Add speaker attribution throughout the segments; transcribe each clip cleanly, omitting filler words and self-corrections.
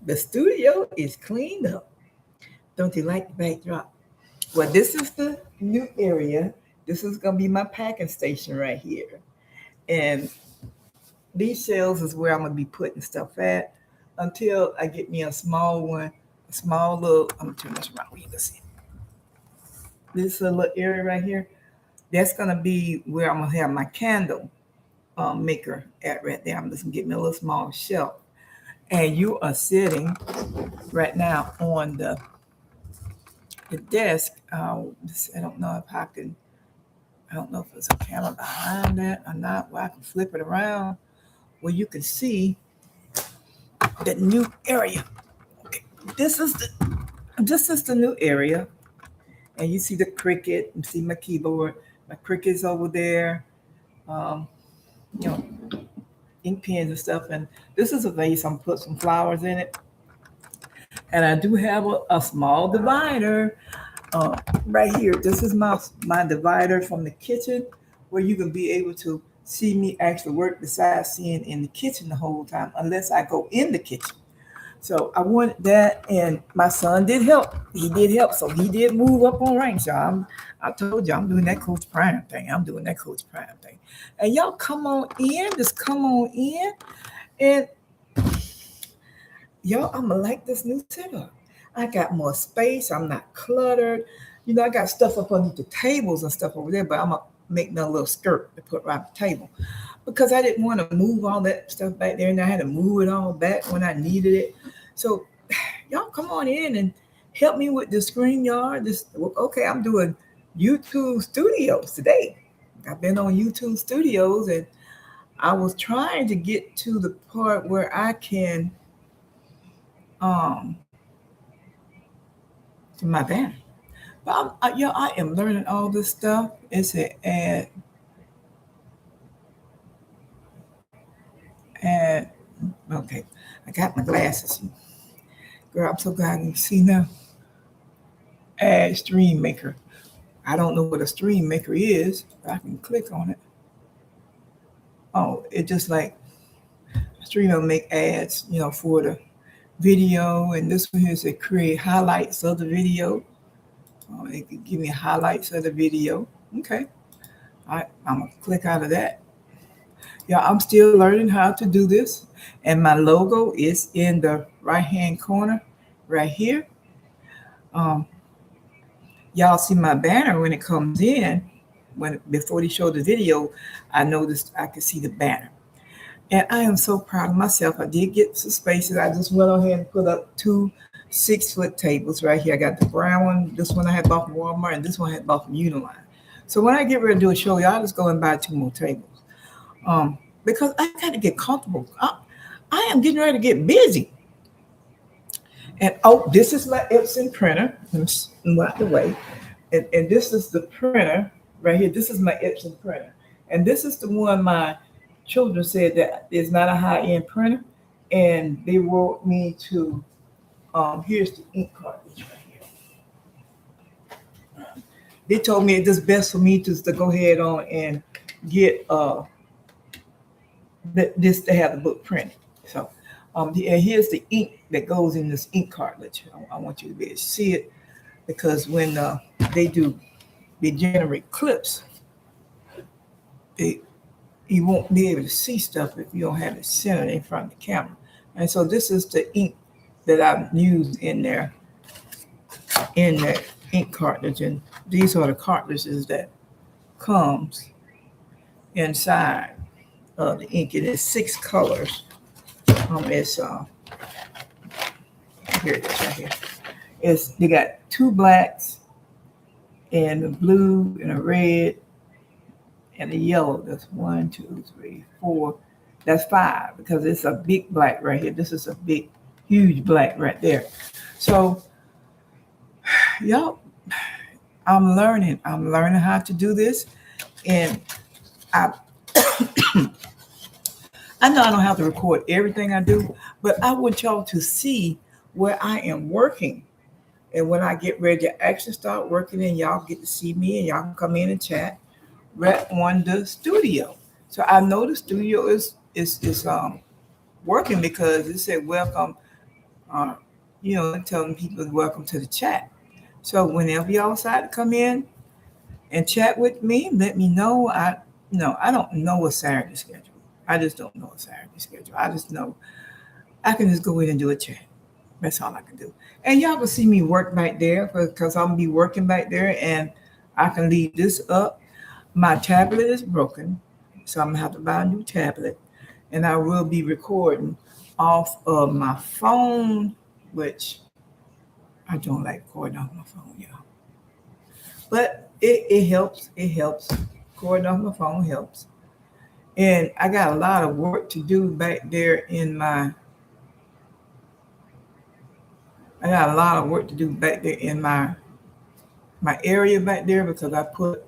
Speaker 1: The studio is cleaned up. Don't you like the backdrop? Well, this is the new area. This is going to be my packing station right here. And these shelves is where I'm going to be putting stuff at until I get me a small one, a small little, I'm going to turn this around where you can see. This little area right here, that's going to be where I'm going to have my candle maker at right there. I'm just going to get me a little small shelf. And you are sitting right now on the desk. I don't know if I can, I don't know if there's a camera behind that or not, where I can flip it around where you can see the new area. Okay, this is the new area, and you see the Cricut. You see my keyboard. My Cricut's over there. Um, you know, ink pens and stuff. And this is a vase. I'm put some flowers in it, and I do have a small divider uh, right here. This is my divider from the kitchen, where you can be able to see me actually work besides seeing in the kitchen the whole time, unless I go in the kitchen. So I wanted that, and my son did help. He did help, so he did move up on rank. So I told you I'm doing that Coach Prime thing. I'm doing that Coach Prime thing, and y'all come on in. Just come on in, and y'all, I'ma like this new setup. I got more space. I'm not cluttered. You know, I got stuff up underneath the tables and stuff over there, but I'm gonna make me a little skirt to put right on the table because I didn't want to move all that stuff back there, and I had to move it all back when I needed it. So, y'all come on in and help me with the screen yard. This okay? I'm doing YouTube Studios today. I've been on YouTube Studios, and I was trying to get to the part where I can um to my banner. But I am learning all this stuff. It's a add. Okay, I got my glasses. Girl, I'm so glad you see now. Add stream maker. I don't know what a stream maker is, but I can click on it. Oh, it just like stream will make ads, for the video. And this one here is to create highlights of the video. It can give me highlights of the video. Okay, I'm gonna click out of that. Yeah, I'm still learning how to do this. And my logo is in the right hand corner right here. Um, y'all see my banner when it comes in. When before they show the video, I noticed I could see the banner. And I am so proud of myself. I did get some spaces. I just went ahead and put up two 6-foot tables right here. I got the brown one. This one I had bought from Walmart, and this one I had bought from Uniline. So when I get ready to do a show, y'all just go and buy 2 more tables. Because I got to get comfortable. I am getting ready to get busy. And this is my Epson printer. Let me move out the way. And this is the printer right here. This is my Epson printer. And this is the one my children said that is not a high-end printer. And they wrote me to, here's the ink cartridge right here. They told me it's just best for me to go ahead on and get this to have the book printed. So and here's the ink that goes in this ink cartridge. I want you to be able to see it because when they generate clips, you won't be able to see stuff if you don't have it centered in front of the camera. And so this is the ink that I've used in there in that ink cartridge, and these are the cartridges that comes inside the ink. It is 6 colors. It's here it is right here. They got 2 blacks and a blue and a red and a yellow. That's 1, 2, 3, 4. That's 5 because it's a big black right here. This is a big, huge black right there. So, y'all, I'm learning. I'm learning how to do this, and I I know I don't have to record everything I do, but I want y'all to see where I am working. And when I get ready to actually start working, and y'all get to see me, and y'all can come in and chat right on the studio. So I know the studio is working because it said welcome uh, telling people welcome to the chat. So whenever y'all decide to come in and chat with me, let me know. I don't know a Saturday schedule. I just don't know a Saturday schedule. I just know I can just go in and do a chat. That's all I can do. And y'all can see me work back there because I'm gonna be working back there, and I can leave this up. My tablet is broken, so I'm gonna have to buy a new tablet, and I will be recording off of my phone, which I don't like recording off my phone, y'all. But it helps. It helps. Recording off my phone helps. And I got a lot of work to do back there in my. I got a lot of work to do back there in my area back there because I put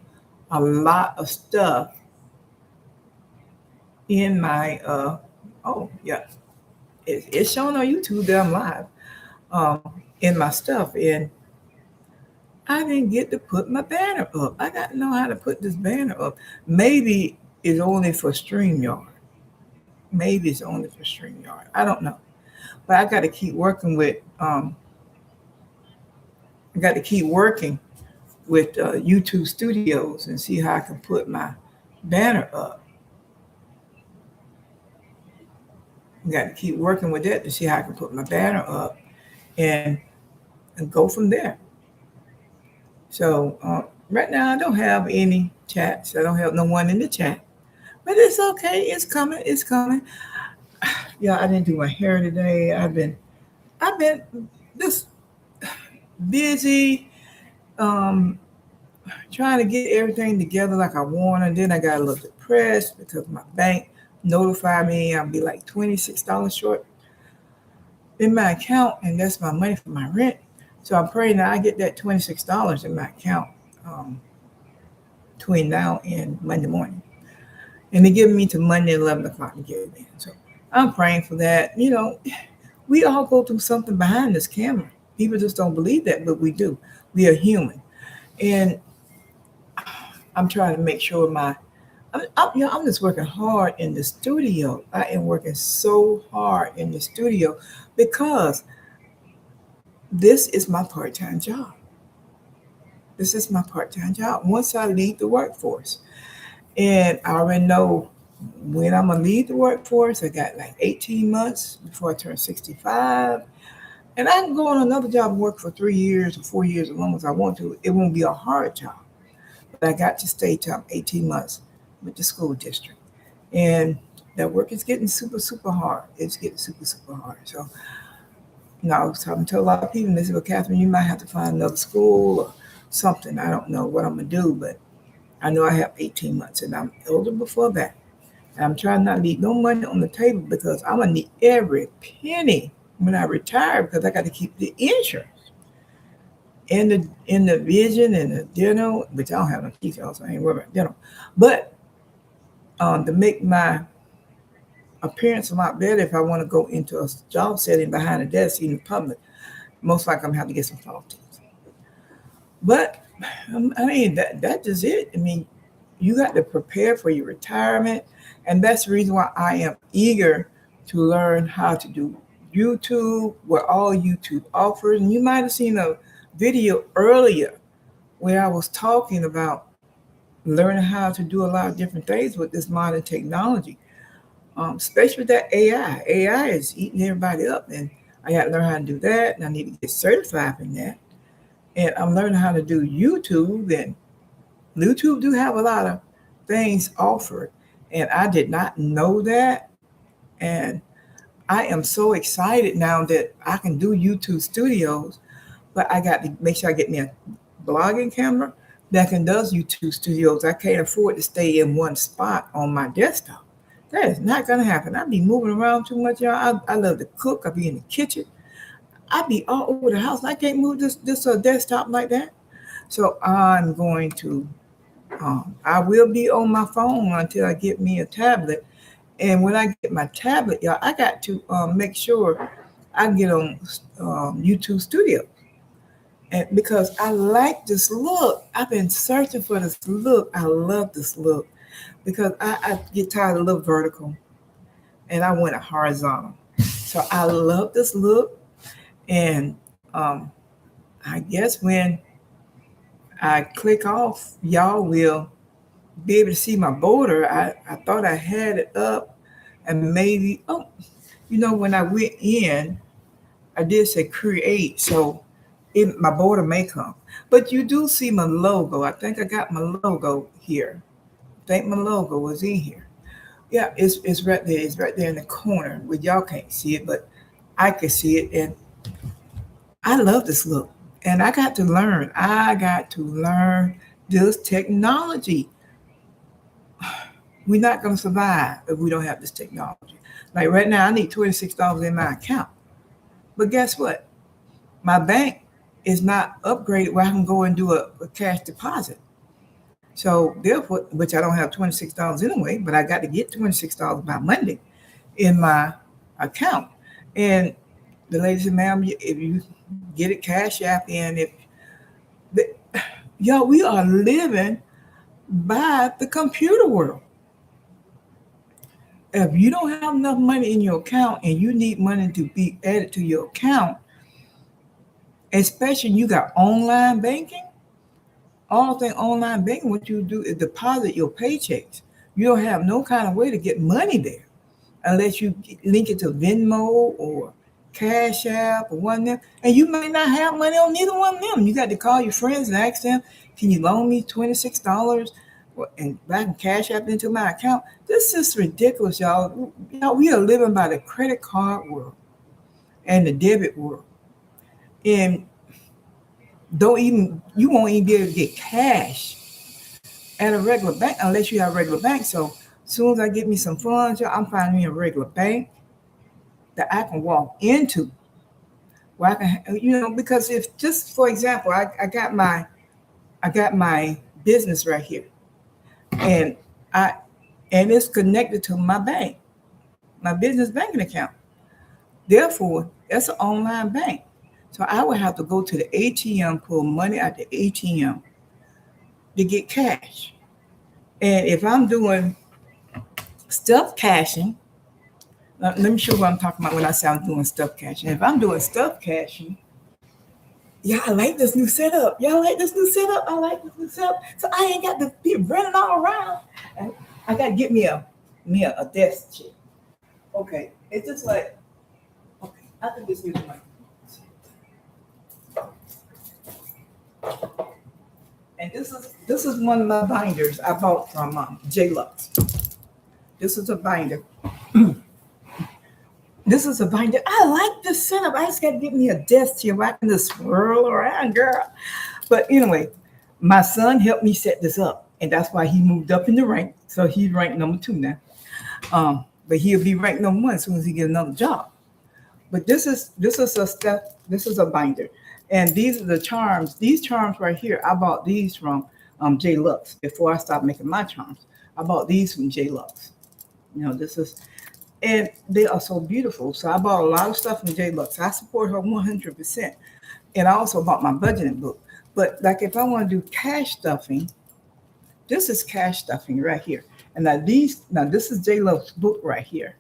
Speaker 1: a lot of stuff in my. Oh yeah, it's showing on YouTube that I'm live. Um, in my stuff, and I didn't get to put my banner up. I got to know how to put this banner up. Maybe it's only for StreamYard. Maybe it's only for StreamYard. I don't know. But I got to keep working with. I got to keep working with YouTube Studios and see how I can put my banner up. I got to keep working with that to see how I can put my banner up and go from there. So right now I don't have any chats. I don't have no one in the chat, but it's okay. It's coming. It's coming. Yeah, I didn't do my hair today. I've been just busy um, trying to get everything together like I want, and then I got a little depressed because my bank notified me I'll be like $26 short in my account, and that's my money for my rent. So I'm praying that I get that $26 in my account um, between now and Monday morning. And they're giving me to Monday 11 o'clock to get it in. So I'm praying for that. We all go through something behind this camera. People just don't believe that, but we do. We are human. And I'm trying to make sure I'm just working hard in the studio. I am working so hard in the studio because this is my part-time job. This is my part-time job. Once I leave the workforce, and I already know when I'm gonna leave the workforce, I got like 18 months before I turn 65. And I can go on another job and work for 3 years or 4 years as long as I want to. It won't be a hard job. But I got to stay till I'm 18 months with the school district. And that work is getting super, super hard. It's getting super, super hard. So I was talking to a lot of people, and they said, well, Catherine, you might have to find another school or something. I don't know what I'm going to do, but I know I have 18 months and I'm older before that. And I'm trying not to leave no money on the table because I'm going to need every penny when I retire because I got to keep the insurance and the vision and the dental, which I don't have no teeth, so I ain't worried about dental. But to make my appearance a lot better, if I want to go into a job setting behind a desk in the public, most likely I'm going to have to get some false teeth. But I mean, that's just it. I mean, you got to prepare for your retirement. And that's the reason why I am eager to learn how to do YouTube, what all YouTube offers. And you might have seen a video earlier where I was talking about learning how to do a lot of different things with this modern technology, especially with that AI. AI is eating everybody up, and I got to learn how to do that, and I need to get certified in that. And I'm learning how to do YouTube, and YouTube do have a lot of things offered, and I did not know that. And I am so excited now that I can do YouTube studios, but I got to make sure I get me a blogging camera that can does YouTube studios. I can't afford to stay in one spot on my desktop. That is not gonna happen. I be moving around too much, y'all. I love to cook. I be in the kitchen. I be all over the house. I can't move this desktop like that. So I'm going to. I will be on my phone until I get me a tablet. And when I get my tablet, y'all, I got to make sure I get on YouTube Studio. And because I like this look, I've been searching for this look. I love this look because I get tired of the look vertical and I want it horizontal. So I love this look. And I guess when I click off, y'all will be able to see my border. I thought I had it up, and maybe, when I went in, I did say create, so my border may come. But you do see my logo. I think I got my logo here. I think my logo was in here. Yeah, it's right there. It's right there in the corner where y'all can't see it, but I can see it. And I love this look. And I got to learn. I got to learn this technology. We're not going to survive if we don't have this technology. Like right now, I need $26 in my account. But guess what? My bank is not upgraded where I can go and do a cash deposit. So therefore, which I don't have $26 anyway, but I got to get $26 by Monday in my account. And the lady said, ma'am, if you get it cash app in, y'all, we are living by the computer world. If you don't have enough money in your account and you need money to be added to your account, especially you got online banking, all thing online banking, what you do is deposit your paychecks. You don't have no kind of way to get money there unless you link it to Venmo or Cash App or one of them. And you may not have money on neither one of them. You got to call your friends and ask them, can you loan me $26 and I can Cash App into my account? This is ridiculous, y'all. We are living by the credit card world and the debit world. And you won't even be able to get cash at a regular bank unless you have a regular bank. So as soon as I get me some funds, I'm finding me a regular bank that I can walk into where I can, because if just for example, I got my business right here, and it's connected to my bank, my business banking account. Therefore, that's an online bank. So I would have to go to the ATM, pull money out the ATM to get cash. And if I'm doing stuff cashing, let me show you what I'm talking about when I say I'm doing stuff cashing. If I'm doing stuff cashing, yeah, I like this new setup. Y'all like this new setup? I like this new setup. So I ain't got to be running all around. I got to get me a desk chair. Okay, it's just like, okay, I think this new mic. And this is one of my binders I bought from J Lux. This is a binder. This is a binder. I like this setup. I just got to get me a desk here where I can just swirl around, girl. But anyway, my son helped me set this up, and that's why he moved up in the rank. So he's ranked number 2 now. But he'll be ranked number 1 as soon as he get another job. But this is a binder, and these are the charms. These charms right here, I bought these from J Lux before I stopped making my charms. I bought these from J Lux. And they are so beautiful. So I bought a lot of stuff from J Lux. I support her 100%. And I also bought my budgeting book. But like if I want to do cash stuffing, this is cash stuffing right here. And now this is J Lux's book right here.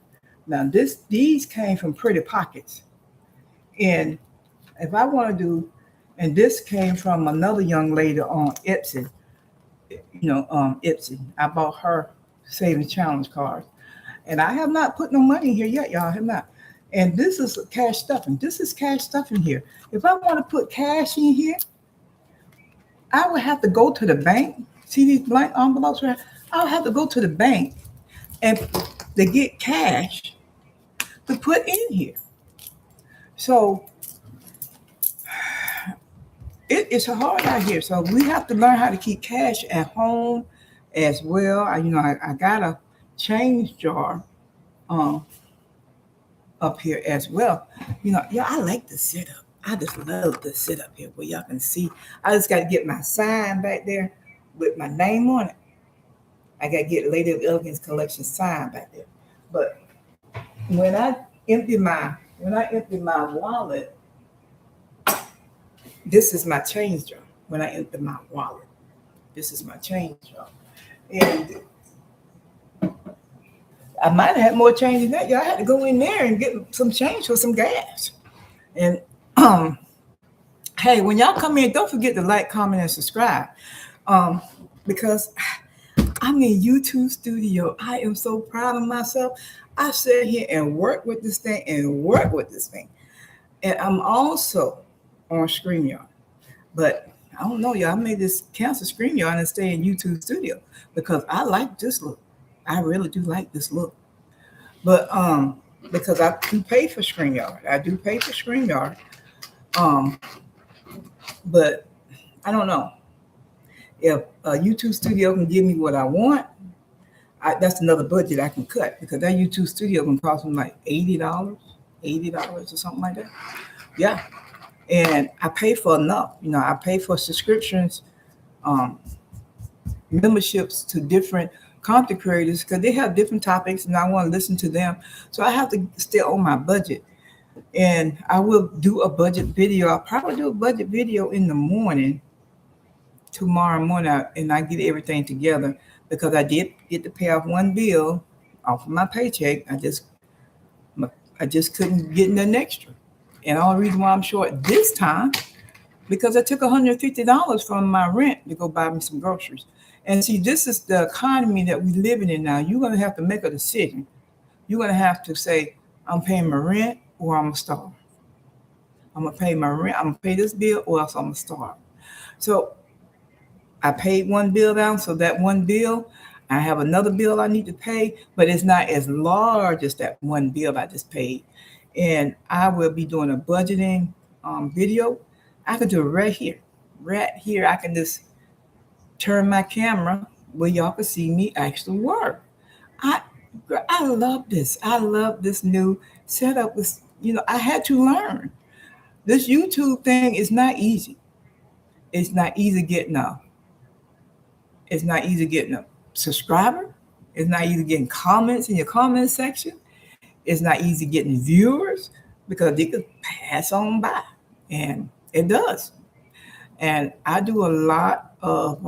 Speaker 1: Now these came from Pretty Pockets. And if I want to do, and this came from another young lady on Etsy, Etsy. I bought her saving challenge cards. And I have not put no money in here yet, y'all. I have not. And this is cash stuffing. This is cash stuffing here. If I want to put cash in here, I would have to go to the bank. See these blank envelopes right? I'll have to go to the bank and to get cash to put in here. So it's hard out here. So we have to learn how to keep cash at home as well. I got a change jar up here as well. I like the setup. I just love the setup here where y'all can see. I just got to get my sign back there with my name on it. I got to get Lady of Elegance Collections sign back there. But when I empty my wallet, this is my change jar. When I empty my wallet, this is my change jar. And I might have had more change than that. Y'all had to go in there and get some change for some gas. And Hey, when y'all come in, don't forget to like, comment, and subscribe. Um, because I'm in YouTube studio. I am so proud of myself. I sit here and work with this thing and work with this thing. And I'm also on StreamYard. But I don't know, y'all. I made this cancel StreamYard and stay in YouTube studio because I like this look. I really do like this look. But because I do pay for StreamYard. I do pay for StreamYard. Um, but I don't know. If a YouTube studio can give me what I want, that's another budget I can cut because that YouTube studio can cost me like $80, $80 or something like that. Yeah, and I pay for enough. I pay for subscriptions, um, memberships to different content creators because they have different topics, and I want to listen to them. So I have to stay on my budget, and I will do a budget video. I'll probably do a budget video in the morning tomorrow morning, and I get everything together because I did get to pay off one bill off of my paycheck. I just couldn't get an extra, and the only reason why I'm short this time because I took $150 from my rent to go buy me some groceries. And see, this is the economy that we're living in now. You're gonna have to make a decision. You're gonna have to say, I'm paying my rent or I'm gonna starve. I'm gonna pay my rent. I'm gonna pay this bill or else I'm gonna starve. So I paid one bill down, so that one bill, I have another bill I need to pay, but it's not as large as that one bill I just paid. And I will be doing a budgeting video. I could do it right here. Right here, I can just turn my camera where y'all can see me actually work. I I love this. I love this new setup. I had to learn. This YouTube thing is not easy. It's not easy getting a It's not easy getting a subscriber. It's not easy getting comments in your comment section. It's not easy getting viewers because they could pass on by. And it does. And I do a lot of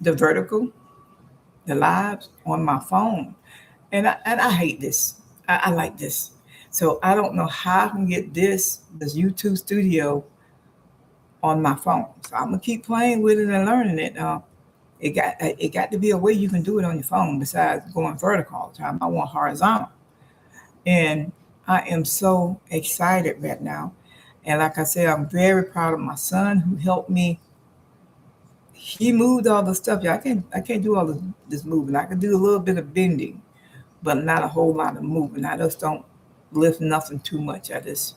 Speaker 1: the vertical, the lives on my phone. And I hate this. I like this. So I don't know how I can get this YouTube studio on my phone. So I'm gonna keep playing with it and learning it. It got to be a way you can do it on your phone besides going vertical all the time. I want horizontal, and I am so excited right now. And like I said, I'm very proud of my son who helped me. He moved all the stuff. Yeah, I can't do all this moving. I can do a little bit of bending, but not a whole lot of moving. I just don't lift nothing too much. I just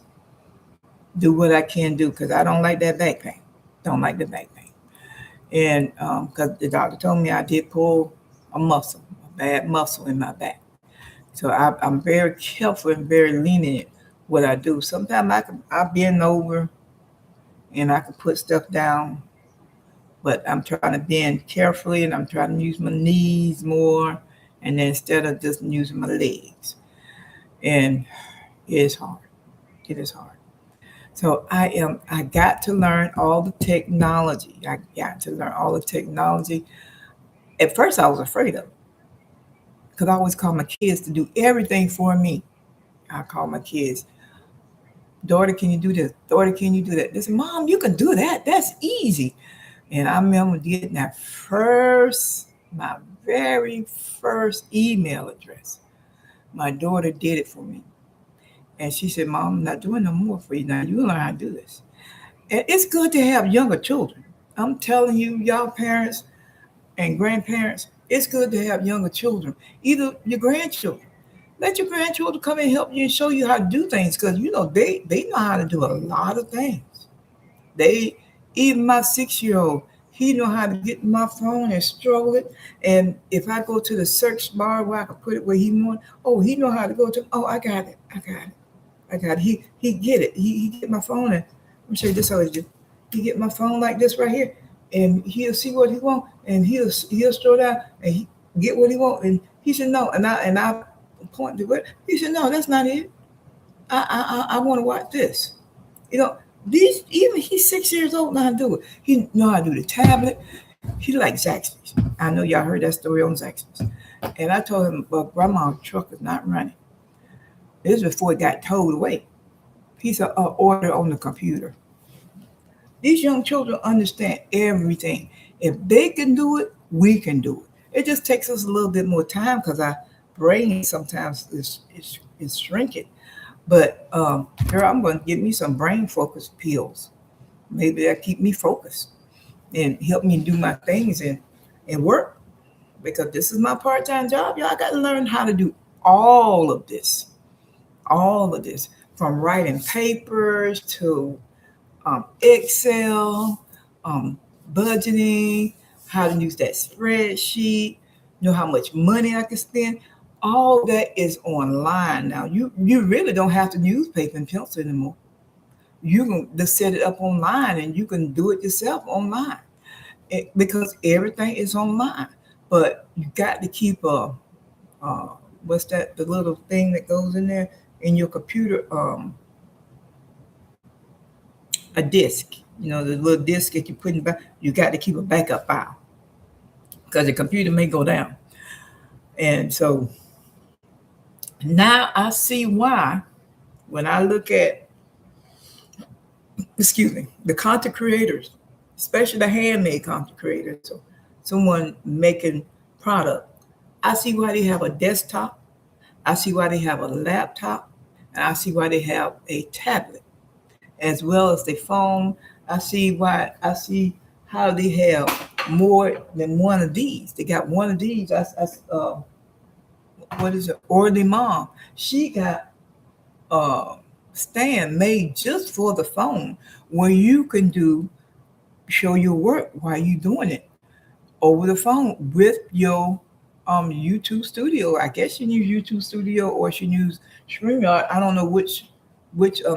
Speaker 1: do what I can do because I don't like that back pain. Don't like the back pain. And because the doctor told me I did pull a bad muscle in my back. So I'm very careful and very lenient what I do. Sometimes I bend over and I can put stuff down, but I'm trying to bend carefully and I'm trying to use my knees more, and then instead of just using my legs. And it is hard. It is hard. So I got to learn all the technology. I got to learn all the technology. At first I was afraid of it because I always call my kids to do everything for me. I call my kids, daughter, can you do this? Daughter, can you do that? They say, Mom, you can do that. That's easy. And I remember getting my very first email address. My daughter did it for me. And she said, Mom, I'm not doing no more for you now. You learn how to do this. And it's good to have younger children. I'm telling you, y'all parents and grandparents, it's good to have younger children, either your grandchildren. Let your grandchildren come and help you and show you how to do things because they know how to do a lot of things. They Even my 6-year-old, he know how to get my phone and stroll it. And if I go to the search bar where I can put it where he want, oh, he know how to go to. Oh, I got it. I got it. I got it. He get it. He get my phone and let me show you this how he do. He get my phone like this right here, and he'll see what he want, and he'll stroll down and he get what he want. And he said no, and I point to it. He said no, that's not it. I want to watch this. You know, even he's 6 years old now how to do it. He know how to do the tablet. He like Zaxby's. I know y'all heard that story on Zaxby's. And I told him, but grandma's truck is not running. This is before it got towed away. piece of order on the computer. These young children understand everything. If they can do it, we can do it. It just takes us a little bit more time because our brain sometimes is shrinking. But girl, I'm going to get me some brain focus pills. Maybe that keep me focused and help me do my things and work, because this is my part-time job. Y'all got to learn how to do all of this, all of this, from writing papers to Excel, budgeting, how to use that spreadsheet, know how much money I can spend. All that is online now. You really don't have to use paper and pencil anymore. You can just set it up online and you can do it yourself online, because everything is online. But you got to keep what's that? The little thing that goes in there in your computer, a disk. You know, the little disk that you put in back. You got to keep a backup file because the computer may go down. And so now I see why when I look at, excuse me, the content creators, especially the handmade content creators, so someone making product, I see why they have a desktop. I see why they have a laptop, and I see why they have a tablet as well as the phone. I see how they have more than one of these. They got one of these. What is it? Orly Mom. She got a stand made just for the phone where you can show your work while you doing it over the phone with your YouTube Studio. I guess you use YouTube Studio or you use StreamYard. I don't know which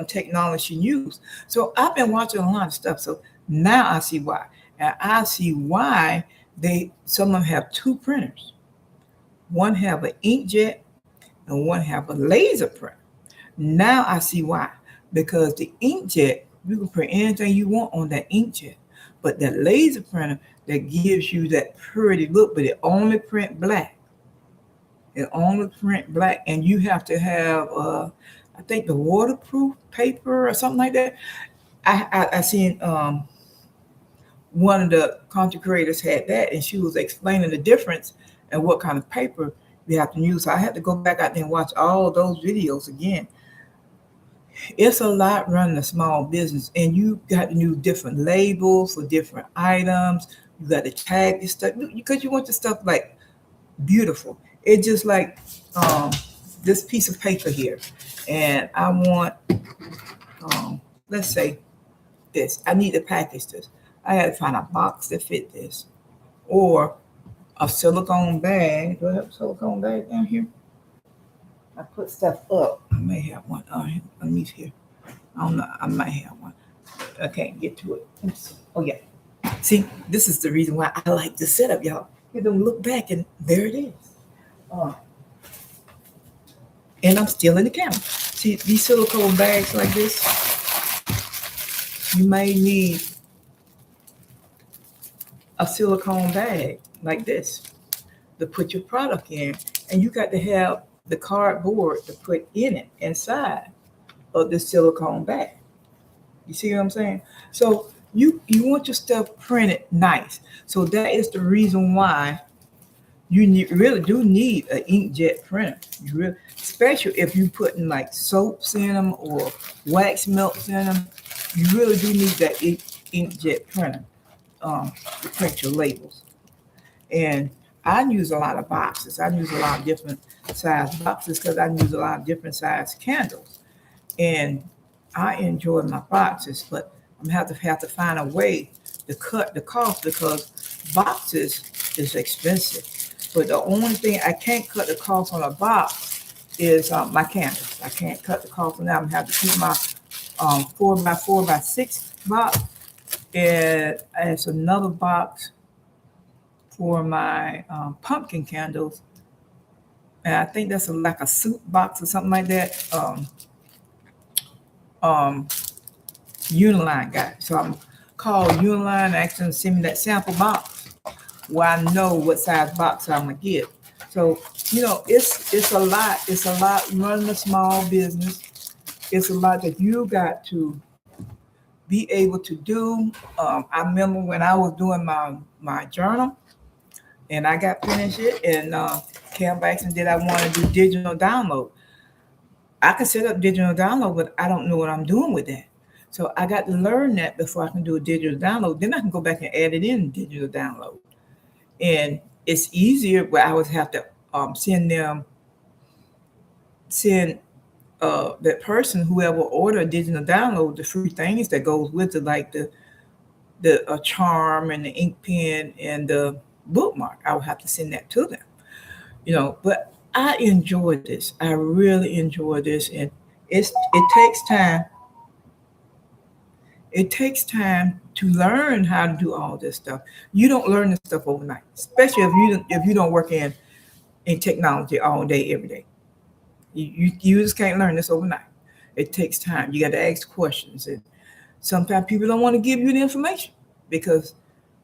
Speaker 1: technology you use. So I've been watching a lot of stuff. So now I see why. And I see why some of them have two printers. One have an inkjet and one have a laser printer. Now I see why. Because the inkjet, you can print anything you want on that inkjet. But that laser printer, that gives you that pretty look, but it only print black. It only print black, and you have to have, I think, the waterproof paper or something like that. I seen one of the content creators had that, and she was explaining the difference and what kind of paper you have to use. So I had to go back out there and watch all those videos again. It's a lot running a small business, and you got to use different labels for different items. You got to tag this stuff because you want the stuff like beautiful. It's just like this piece of paper here, and I want, let's say this. I need to package this. I had to find a box that fit this, or a silicone bag. Do I have a silicone bag down here? I put stuff up. I may have one underneath here. I don't know. I might have one. I can't get to it. Oh, yeah. See, this is the reason why I like this setup, y'all. You don't look back, and there it is. And I'm still in the camera. See, these silicone bags like this, you may need a silicone bag like this to put your product in. And you got to have the cardboard to put in it inside of the silicone bag. You see what I'm saying? So you want your stuff printed nice. So that is the reason why you really do need an inkjet printer. You really, especially if you putting like soaps in them or wax melts in them, you really do need that inkjet printer to print your labels. And I use a lot of boxes. I use a lot of different size boxes because I use a lot of different size candles. And I enjoy my boxes, but I'm have to find a way to cut the cost because boxes is expensive. But the only thing I can't cut the cost on a box is my candles. I can't cut the cost on that. I'm gonna have to keep my 4x4x6 box, and it's another box for my pumpkin candles, and I think that's like a soup box or something like that. Uniline got it. So I'm called Uniline and ask them to send me that sample box where I know what size box I'm gonna get. So it's a lot. It's a lot running a small business. It's a lot that you got to be able to do. I remember when I was doing my journal and I got finished it and came back and did I want to do digital download. I can set up digital download, but I don't know what I'm doing with that. So I got to learn that before I can do a digital download. Then I can go back and add it in digital download. And it's easier, but I would have to send that person, whoever order a digital download, the free things that goes with it, like the charm and the ink pen and the bookmark. I would have to send that to them, But I enjoy this. I really enjoy this, and it takes time. It takes time to learn how to do all this stuff. You don't learn this stuff overnight, especially if you don't work in technology all day every day. You just can't learn this overnight. It takes time. You got to ask questions, and sometimes people don't want to give you the information because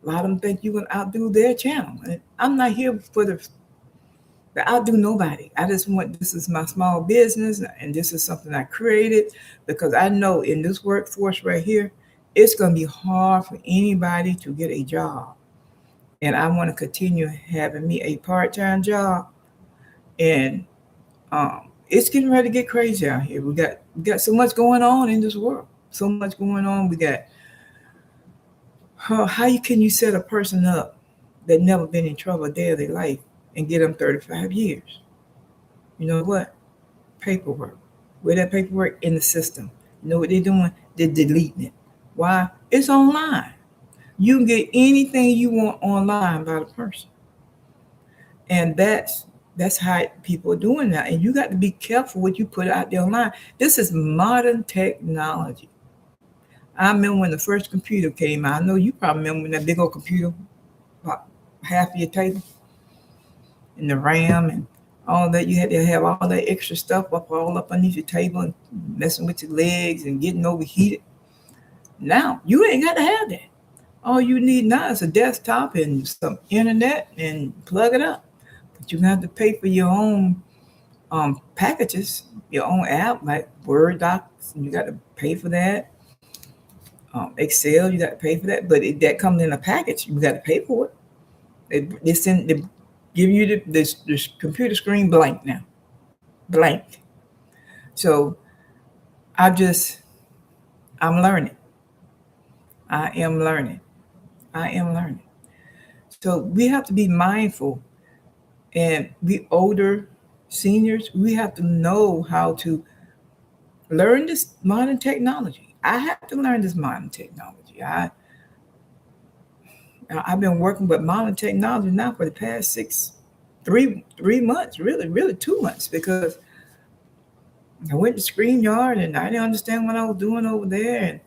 Speaker 1: a lot of them think you're gonna outdo their channel. And I'm not here for to outdo nobody. I just want this is my small business, and this is something I created because I know in this workforce right here, it's gonna be hard for anybody to get a job, and I want to continue having me a part-time job, and it's getting ready to get crazy out here. We got so much going on in this world. So much going on. We got can you set a person up that never been in trouble a day of their life and get them 35 years? You know what? Paperwork. Where that paperwork in the system. You know what they're doing? They're deleting it. Why? It's online. You can get anything you want online by the person. And that's how people are doing that. And you got to be careful what you put out there online. This is modern technology. I remember when the first computer came out. I know you probably remember when that big old computer, about half of your table, and the RAM and all that. You had to have all that extra stuff all up underneath your table and messing with your legs and getting overheated. Now, you ain't got to have that. All you need now is a desktop and some internet and plug it up. But you have to pay for your own packages, your own app, like Word docs, and you got to pay for that. Excel, you got to pay for that. But that comes in a package. You got to pay for it. They give you this computer screen blank now. Blank. So I'm learning. I am learning. I am learning. So we have to be mindful, and we older seniors, we have to know how to learn this modern technology. I have to learn this modern technology. I've been working with modern technology now for the past 3 months, really 2 months, because I went to StreamYard and I didn't understand what I was doing over there. And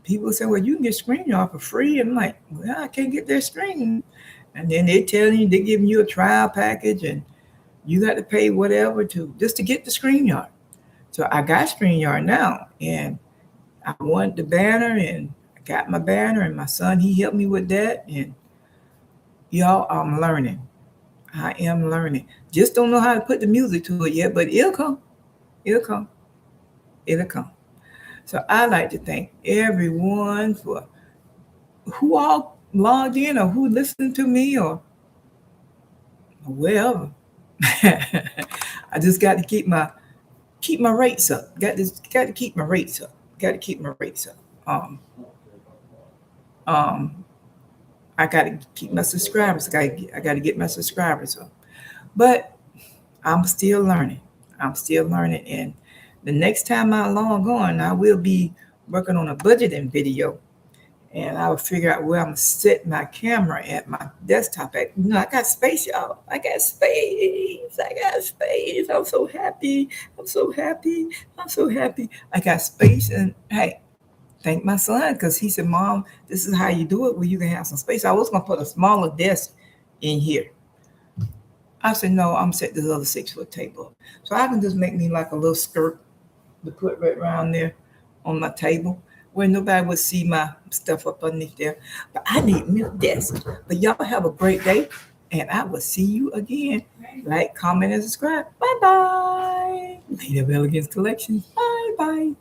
Speaker 1: people say, well, you can get StreamYard for free. And I'm like, well, I can't get their screen. And then they're giving you a trial package and you got to pay whatever just to get the StreamYard. So I got StreamYard now, and I wanted the banner, and I got my banner, and my son, he helped me with that. And y'all, I'm learning. I am learning. Just don't know how to put the music to it yet, but it'll come. It'll come. It'll come. So I like to thank everyone for who all logged in or who listened to me or wherever. I just got to keep my rates up. Got to keep my rates up. Got to keep my rates up. Um, I got to keep my subscribers. I got to get my subscribers up. But I'm still learning. I'm still learning. And the next time I log on, I will be working on a budgeting video. And I will figure out where I'm going to set my camera at my desktop at. I got space, y'all. I got space. I got space. I'm so happy. I'm so happy. I'm so happy. I got space. And hey, thank my son, because he said, Mom, this is how you do it where you can have some space. I was going to put a smaller desk in here. I said, no, I'm set this other 6-foot table. So I can just make me like a little skirt to put right around there on my table where nobody would see my stuff up underneath there. But I need me a desk. But y'all have a great day, and I will see you again. Like, comment, and subscribe. Bye-bye. Lady of Elegance Collections. Bye-bye. Bye.